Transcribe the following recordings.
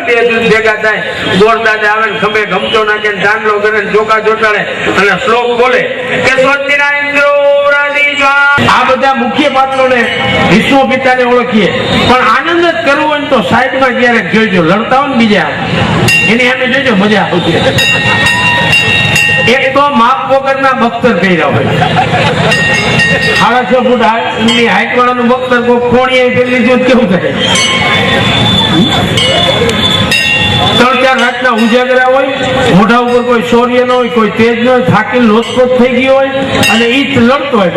બે જૂથ ભેગા થાય, દોડતા આવે ને ખંભે ગમતો નાખે ને ચાંદલો કરે ને ચોકા ચોટાડે અને શ્લોક બોલે કે સ્વસ્તિના ઇન્દ્રો આ બધા મુખ્ય પાત્રોને વિષ્ણુ પિતાને ઓળખીએ, પણ આનંદ જ કરવો હોય તો સાઈડમાં ક્યારેક જોઈજો, લડતા હોય ને બીજા એની સામે જોઈજો, મજા આવશે. એક તો માપ વગરના બખ્તર કર્યા હોય, 6.5 ફૂટ ની હાઈટ વાળાનું બખ્તર કોઈ કોણીએ ફેરવી જો કેવું થાય. 3-4 રાતના ઉજાગરા હોય, મોઢા ઉપર કોઈ શૌર્ય ન હોય, કોઈ તેજ ન હોય, થાકી લોચકોચ થઈ ગયો હોય અને ઈ લડતો હોય.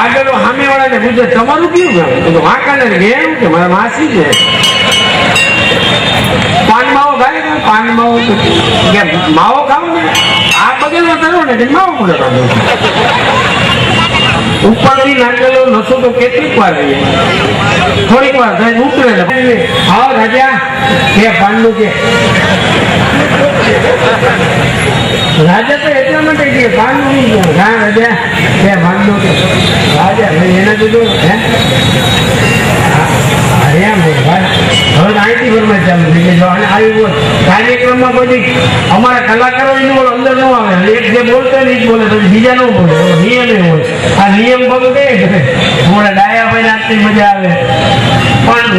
આગળ સામે વાળા ને પૂછે તમારું કેવું ગામ? તો વાંકાને ગેમ કે મારા માસી છે. પાન માવો ખાય ને, પાન માવો માવો ખાવ ને આ બગલમાં કરો ને માવો મળે. ઉપરથી નાખેલો નશો તો કેટલીક વાર રહીએ, થોડીક વાર થાય ઉતરે. હા રાજા કે પાનનું કે રાજા તો એટલા માટે કે પાનનું નહીં ગયું. હા રાજા કે પાનનું કે રાજા ભાઈ એના કીધું હે એમ ભાઈ હવે અહીંથી ફરમાય ચાલુ થઈ ગઈ. આવી કાર્યક્રમમાં કોઈ અમારા કલાકારો અંદર ન આવે, એક જે બોલતો ને એ જ બોલે, પછી બીજા ન બોલે, નિયમ એ હોય. આ નિયમ ભંગે હમણાં ડાયા ભાઈ નાચની મજા આવે, પણ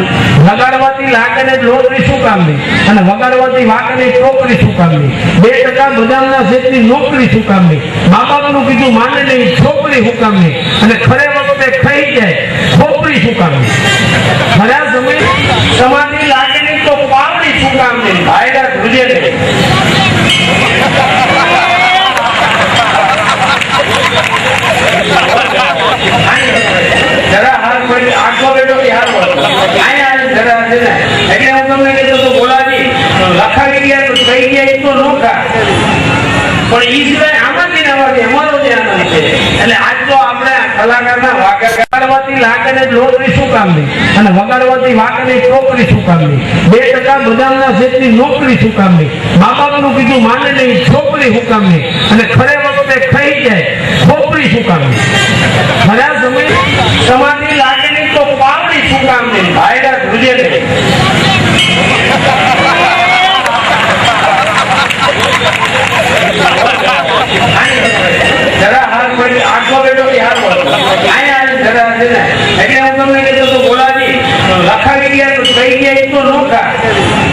વગાડવાથી લાકડે લોટરી શું કામની અને વગાડવાથી વાકડે ચોકરી શું કામની? 2% બદામના શેઠની નોકરી શું કામની? મા બાપનું કીધું માને નહીં, છોકરી શું કામની? અને ખરે વખતે ખાઈ જાય છોકરી શું કામની? ખરા સમય સમાધિ લાગેલી તો પાવડી શું કામની? ભાઈડા ધ્રુજે નહીં. જરા હાથ પડી આખો બેઠો હાર જરા એટલે હું તમને કીધું તો બોલાવી લખાવી ગયા તો કહી ગયા એ તો નોખા, પણ ઈ સિવાય આમાંથી નવાથી અમારો જે આનંદ છે. એટલે આજ તો આપણે કલાકારના વગાડવાથી લાકડે લોટરી શું કામની અને વગાડવાથી વાકડે ચોકરી શું કામની? 2% બદામના શેઠની નોકરી શું કામની? મા બાપનું કીધું માને નહીં, છોકરી શું કામની? અને ખરે વખતે ખાઈ જાય છોકરી શું કામની?